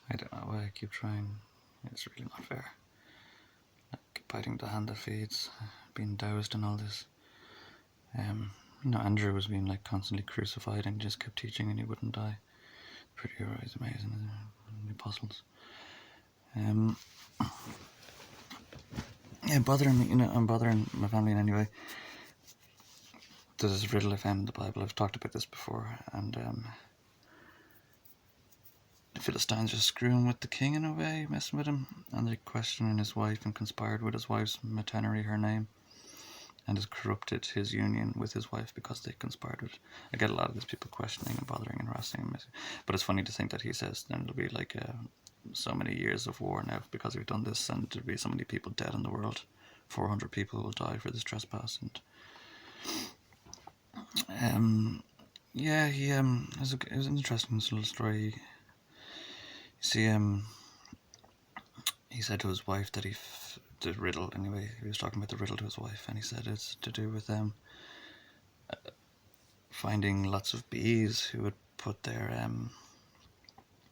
I don't know why I keep trying. It's really not fair. Like biting the hand that feeds, being doused and all this. Um, Andrew was being like constantly crucified and just kept teaching and he wouldn't die. Pretty hero is amazing, isn't it? The apostles. Yeah, bothering me, I'm bothering my family in any way. There's this riddle I found in the Bible. I've talked about this before, and the Philistines are screwing with the king in a way, messing with him, and they're questioning his wife and conspired with his wife's maternity, her name, and has corrupted his union with his wife because they conspired with it. I get a lot of these people questioning and bothering and harassing him, but it's funny to think that he says then it'll be like so many years of war now because we've done this, and there'll be so many people dead in the world. 400 people will die for this trespass, and yeah, it was an interesting little story. You see, he said to his wife that the riddle, anyway, he was talking about the riddle to his wife, and he said it's to do with finding lots of bees who would put their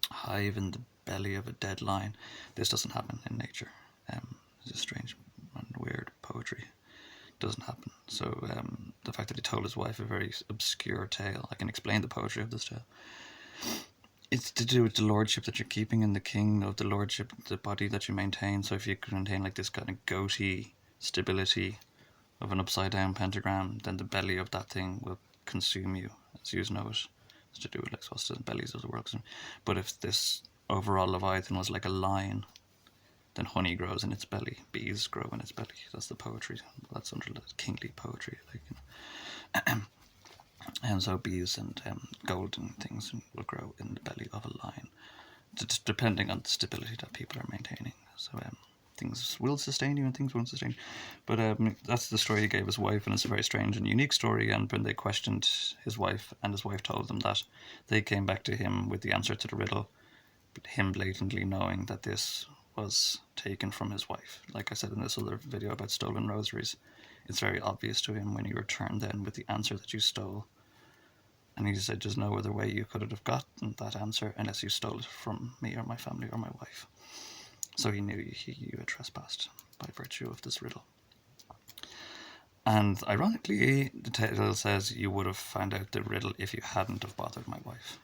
hive in the belly of a dead lion. This doesn't happen in nature. It's just strange and weird poetry. Doesn't happen. So the fact that he told his wife a very obscure tale, I can explain the poetry of this tale. It's to do with the lordship that you're keeping in the king of the lordship, the body that you maintain. So if you can maintain like this kind of goatee stability of an upside down pentagram, then the belly of that thing will consume you, as you know it. It's to do with like what's the bellies of the world. But if this overall Leviathan was like a lion, then honey grows in its belly, bees grow in its belly. That's the poetry. That's under the kingly poetry, and so bees and golden things will grow in the belly of a lion, depending on the stability that people are maintaining. So things will sustain you and things won't sustain you. But that's the story he gave his wife, and it's a very strange and unique story. And when they questioned his wife, and his wife told them that, they came back to him with the answer to the riddle, him blatantly knowing that this was taken from his wife. Like I said in this other video about stolen rosaries, it's very obvious to him when you return then with the answer that you stole. And he said, there's no other way you could have gotten that answer unless you stole it from me or my family or my wife. So he knew you had trespassed by virtue of this riddle. And ironically, the tale says you would have found out the riddle if you hadn't have bothered my wife.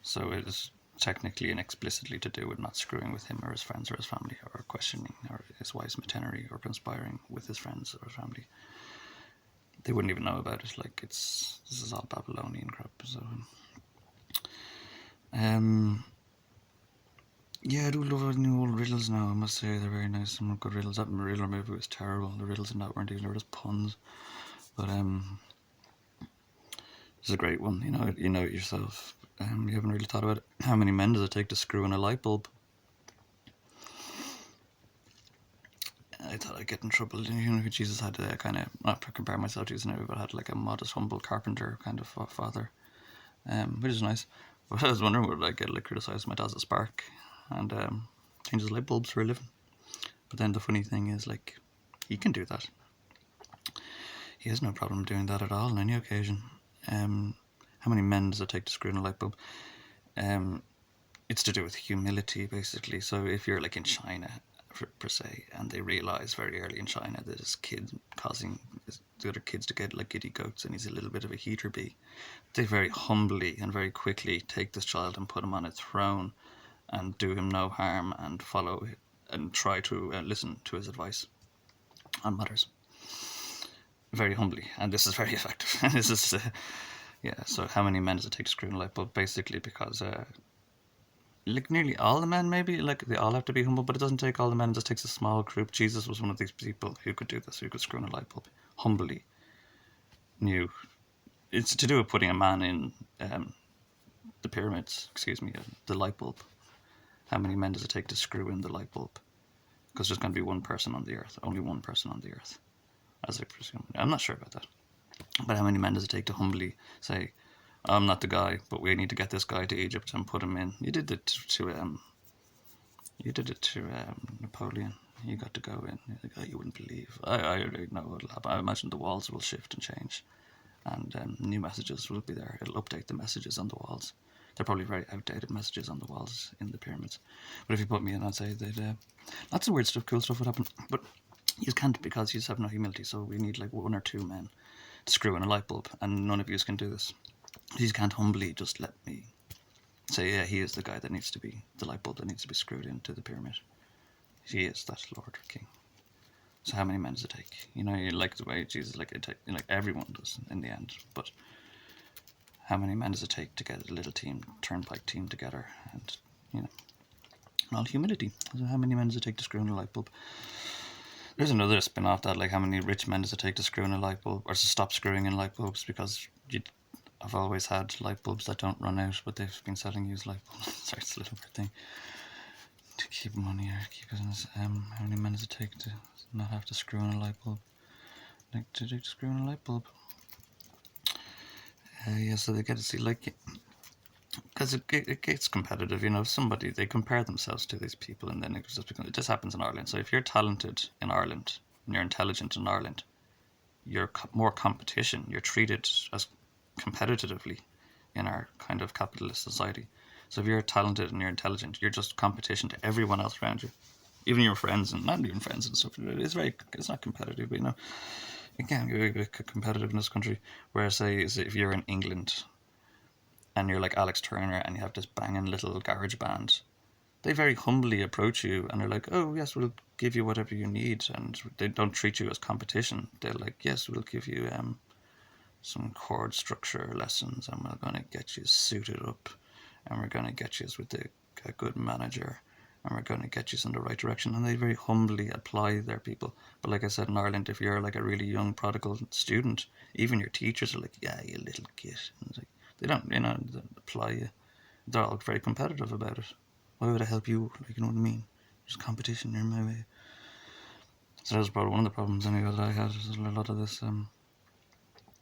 So it is technically and explicitly to do with not screwing with him or his friends or his family, or questioning or his wife's maternity, or conspiring with his friends or family. They wouldn't even know about it. Like this is all Babylonian crap. So yeah, I do love new old riddles now. I must say they're very nice. Some good riddles. That Riddler movie was terrible. The riddles in that weren't even, they were just puns. But it's a great one. You know it yourself. You haven't really thought about it. How many men does it take to screw in a light bulb? I thought I'd get in trouble. Jesus had a kind of, not to compare myself to Jesus now, but had like a modest, humble carpenter kind of father, which is nice. But I was wondering, would I get like criticised? My dad's a spark and changes light bulbs for a living. But then the funny thing is, like, he can do that. He has no problem doing that at all on any occasion. How many men does it take to screw in a light bulb? It's to do with humility, basically. So if you're like in China, per se, and they realise very early in China that this kid causing the other kids to get like giddy goats and he's a little bit of a heater bee, they very humbly and very quickly take this child and put him on a throne and do him no harm and follow and try to listen to his advice on matters very humbly, and this is very effective. And this is yeah, so how many men does it take to screw in a light bulb? Basically because like nearly all the men, maybe, like they all have to be humble, but it doesn't take all the men, it just takes a small group. Jesus was one of these people who could do this, who could screw in a light bulb humbly. Knew it's to do with putting a man in the pyramids, the light bulb. How many men does it take to screw in the light bulb? Because there's going to be one person on the earth, only one person on the earth, as I presume. I'm not sure about that, but how many men does it take to humbly say, I'm not the guy, but we need to get this guy to Egypt and put him in. You did it to Napoleon. You got to go in. You wouldn't believe. I already know what'll happen. I imagine the walls will shift and change, and new messages will be there. It'll update the messages on the walls. They're probably very outdated messages on the walls in the pyramids. But if you put me in, I'd say they'd lots of weird stuff, cool stuff would happen. But you can't, because you have no humility. So we need like 1 or 2 men to screw in a light bulb, and none of you can do this. You can't humbly just let me say, yeah, he is the guy that needs to be the light bulb that needs to be screwed into the pyramid. He is that Lord or King. So how many men does it take? You know, you like the way Jesus, like it, like everyone does in the end. But how many men does it take to get a little team, turnpike team together, and you know, and all humility. So how many men does it take to screw in a light bulb? There's another spin off that, like how many rich men does it take to screw in a light bulb, or to stop screwing in light bulbs, because I've always had light bulbs that don't run out, but they've been selling used light bulbs. Sorry, it's a little weird thing. To keep money or keep business, how many men does it take to not have to screw in a light bulb? Like to screw in a light bulb. Yeah, so they get to see, like, because it gets competitive, you know. Somebody, they compare themselves to these people, and then it just happens in Ireland. So if you're talented in Ireland and you're intelligent in Ireland, you're more competition. You're treated as competitively in our kind of capitalist society. So if you're talented and you're intelligent, you're just competition to everyone else around you, even your friends, and not even friends and stuff. It's not competitive, but you know, it can be a bit competitive in this country. Whereas, say, if you're in England and you're like Alex Turner and you have this banging little garage band, they very humbly approach you and they're like, oh yes, we'll give you whatever you need, and they don't treat you as competition. They're like, yes, we'll give you some chord structure lessons, and we're going to get you suited up, and we're going to get you with a good manager, and we're going to get you in the right direction. And they very humbly apply their people. But like I said, in Ireland, if you're like a really young prodigal student, even your teachers are like, yeah, you little git. And like, they don't, you know, apply you. They're all very competitive about it. Why would I help you? Like, you know what I mean? There's competition, you're in my way. So that was probably one of the problems anyway that I had. There's a lot of this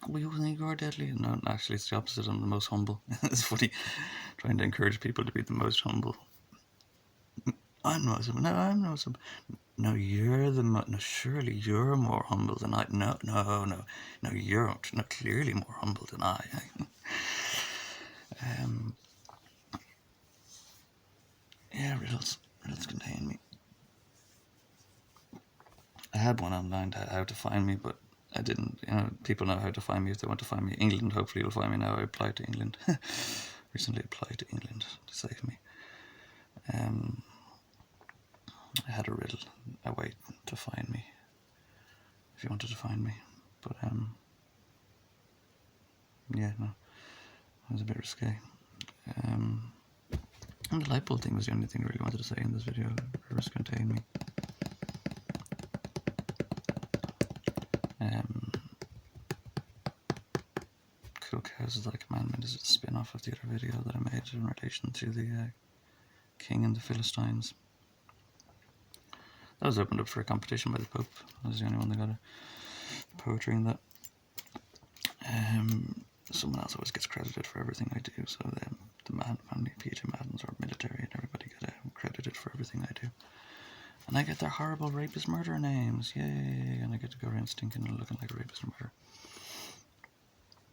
well, you think you're deadly? No, actually, it's the opposite. I'm the most humble. It's funny, trying to encourage people to be the most humble. I'm not humble. No, I'm not humble. No, you're the no. Surely you're more humble than I. No, you're no, clearly more humble than I. Yeah, riddles contain me. I had one online, how to find me, but I didn't. You know, people know how to find me if they want to find me. England, hopefully, you'll find me now. I applied to England. Recently applied to England to save me. I had a riddle, a way to find me, if you wanted to find me. But, yeah, no, it was a bit risque. And the light bulb thing was the only thing I really wanted to say in this video. Rivers contain me. Cool Cows is like a commandment is a spin-off of the other video that I made in relation to the king and the Philistines. That was opened up for a competition by the Pope. I was the only one that got a poetry in that. Someone else always gets credited for everything I do, so the Madden family, PJ Maddens, or military, and everybody get credited for everything I do. And I get their horrible rapist murderer names, yay! And I get to go around stinking and looking like a rapist and murderer.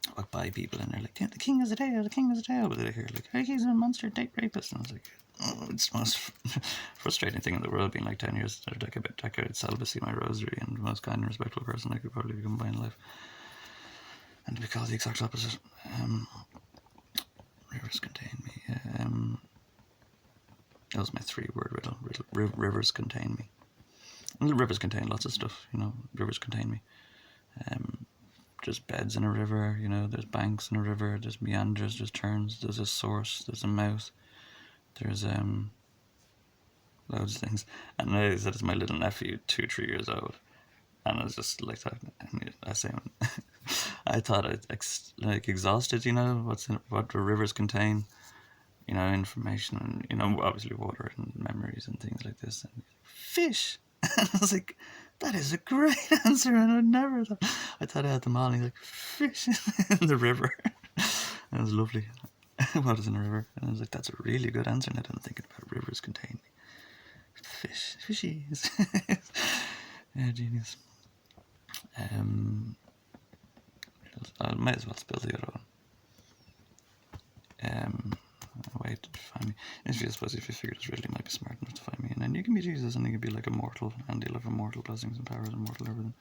I walk by people and they're like, the king is a tail, the king is a tail, but they hear like, hey, he's a monster date rapist, and I was like, oh, it's the most frustrating thing in the world, being like 10 years, a decade celibacy, my rosary, and the most kind and respectful person I could probably become by in life. And to be called the exact opposite. Rivers contain me. That was my 3-word riddle. Rivers contain me. And rivers contain lots of stuff, you know. Rivers contain me. There's beds in a river, you know. There's banks in a river. There's meanders. There's turns. There's a source. There's a mouth. There's loads of things. And I said it's my little nephew, 2-3 years old. And I was just like that. I say, I thought I'd exhausted, you know, what the rivers contain, you know, information, and, you know, obviously water and memories and things like this. And fish. And I was like, that is a great answer, and I thought I had them all. And he's like, fish in the river. And it was lovely. What is in a river? And I was like, that's a really good answer. And I didn't think about rivers contain fish, fishies. Yeah, genius. I might as well spill the other one. way to find me. If you suppose if you figure this riddle, you might be smart enough to find me, and then you can be Jesus, and you can be like immortal, and you'll have immortal blessings and powers, immortal everything.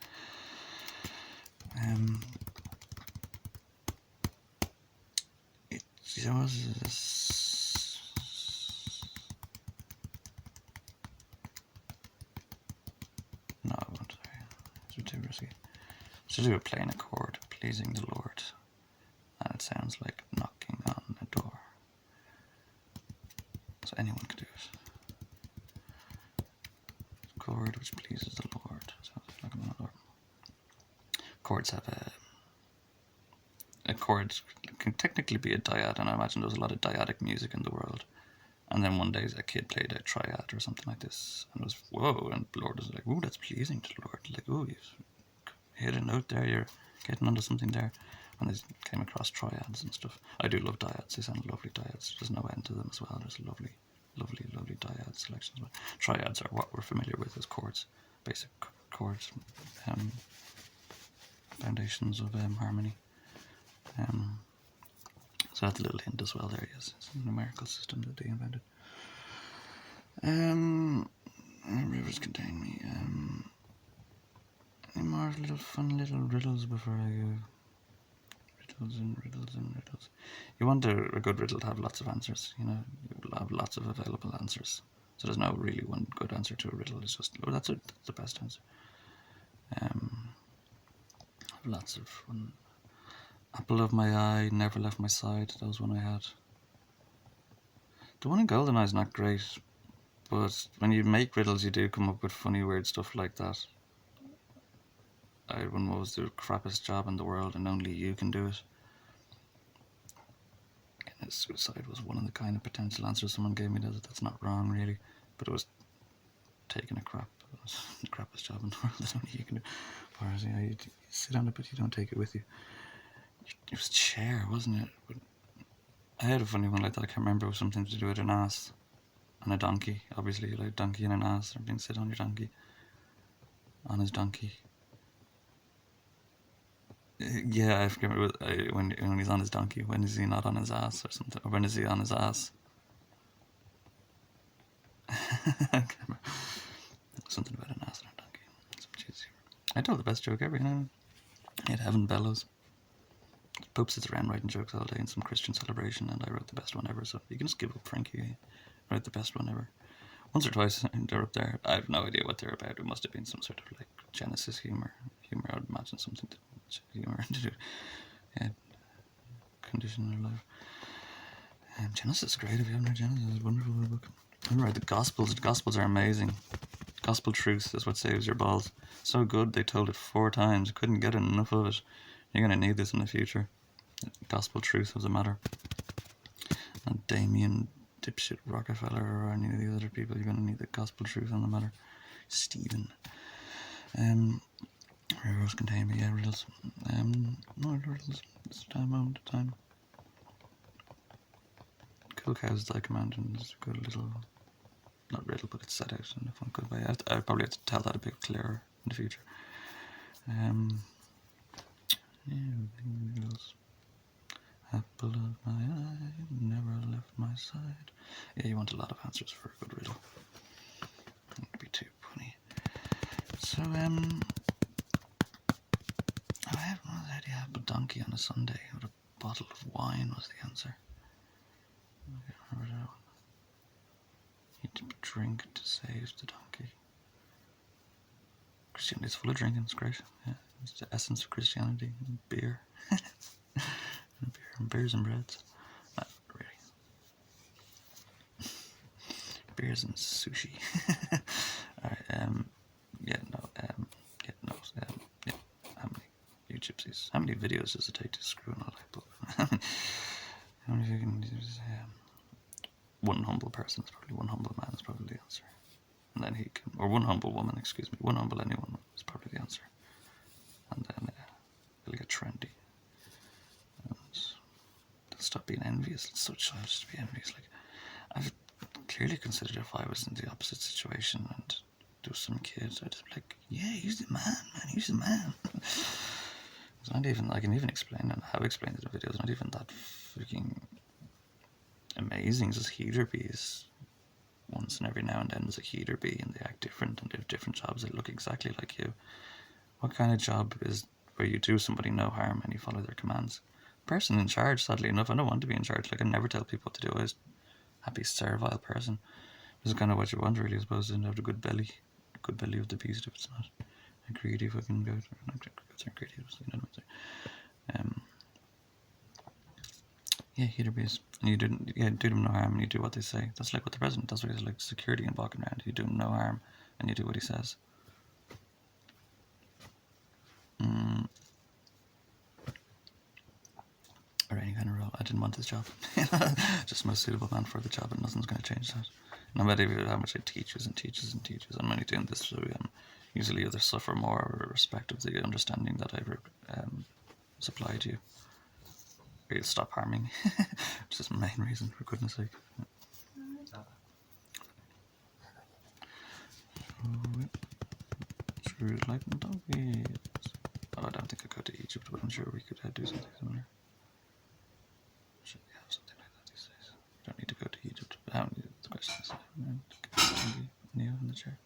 It was no, I won't. It's too risky. It's to do with playing a chord, pleasing the Lord, and it sounds like knocking on a door. So anyone could do it. Chord which pleases the Lord. Sounds like knocking on a door. Chords have a chord can technically be a dyad, and I imagine there's a lot of dyadic music in the world. And then one day a kid played a triad or something like this, and it was whoa, and the Lord was like, "Ooh, that's pleasing to the Lord." Like, "Ooh, you've hit a note there. You're getting onto something there." When they came across triads and stuff, I do love dyads. They sound lovely dyads. There's no end to them as well. There's lovely, lovely, lovely dyad selections. But triads are what we're familiar with as chords, basic chords, foundations of harmony. So that's a little hint as well there, yes. It's a numerical system that they invented. Rivers contain me. Any more fun little riddles before I go? Riddles and riddles and riddles. You want a good riddle to have lots of answers, you will have lots of available answers. So there's no really one good answer to a riddle. It's just, that's the best answer. Lots of fun. Apple of my eye, never left my side. That was one I had. The one in GoldenEye is not great, but when you make riddles, you do come up with funny, weird stuff like that. I one was the crappiest job in the world, and only you can do it. And suicide was one of the kind of potential answers someone gave me. That's not wrong, really, but it was taking a crap. It was the crappiest job in the world that only you can do. Whereas, you sit on it, but you don't take it with you. It was a chair, wasn't it? But I had a funny one like that. I can't remember. It was something to do with an ass and a donkey. Obviously, like donkey and an ass are being sit on your donkey. On his donkey. Yeah, I forget when he's on his donkey. When is he not on his ass or something? Or when is he on his ass? Something about an ass and a donkey. I told the best joke ever, I had Heaven Bellows. Pope sits around writing jokes all day in some Christian celebration, and I wrote the best one ever, so you can just give up, Frankie. Write the best one ever. Once or twice they're up there. I have no idea what they're about. It must have been some sort of like Genesis humor. I would imagine something to humor to do. Yeah, condition of life. Genesis is great. If you haven't read Genesis, it's a wonderful book. I read the Gospels. The Gospels are amazing. Gospel truth is what saves your balls. So good they told it 4 times. Couldn't get enough of it. You're going to need this in the future. Gospel truth of the matter. And Damien dipshit Rockefeller or any of the other people, you're going to need the gospel truth on the matter. Stephen. Rivers contain me, yeah, riddles. No riddles. It's time. Cool Cows Die Commanding is a good little, not riddle, but it's set out in a fun good way. I probably have to tell that a bit clearer in the future. Riddles. Apple of my eye, never left my side. Yeah, you want a lot of answers for a good riddle. Don't be too punny. So, I had one of the idea of a donkey on a Sunday with a bottle of wine was the answer. I can't remember that one. You need to drink to save the donkey. Christianity is full of drinking, it's great. Yeah, it's the essence of Christianity. Beer. Beers and breads. Not really. Beers and sushi. Alright, how many you gypsies? How many videos does it take to screw an light bulb? How many you can use? One humble person is probably, one humble man is probably the answer. And then he can, or one humble woman, excuse me, one humble anyone is probably the answer. And then it'll get trendy. Stop being envious. It's so childish to be envious. Like, I've clearly considered if I was in the opposite situation and there was some kids, I'd just be like, yeah, he's the man, he's the man. It's not even, I can even explain, and I have explained it in videos, not even that freaking amazing. Just heater bees. Once and every now and then there's a heater bee and they act different and they have different jobs. They look exactly like you. What kind of job is where you do somebody no harm and you follow their commands? Person in charge, sadly enough, I don't want to be in charge. Like, I never tell people what to do. I was a happy, servile person. This is kind of what you want, really, I suppose, to have the good belly. The good belly of the beast if it's not a greedy fucking goat. Not goats aren't greedy, obviously. No, yeah, heater bees. And you do them no harm and you do what they say. That's like what the president does, where he's like security and walking around. You do him no harm and you do what he says. Or any kind of role. I didn't want this job. Just the most suitable man for the job, and nothing's going to change that. No matter how much I teaches and teaches and teaches, I'm only doing this so usually either suffer more or respect of the understanding that I supply to you. Or you'll stop harming me. Which is the main reason, for goodness sake. True like doggies. Oh, I don't think I go to Egypt, but I'm sure we could do something similar. Should we have something like that these days? We don't need to go to Egypt. But how many the questions? Neo in the chair.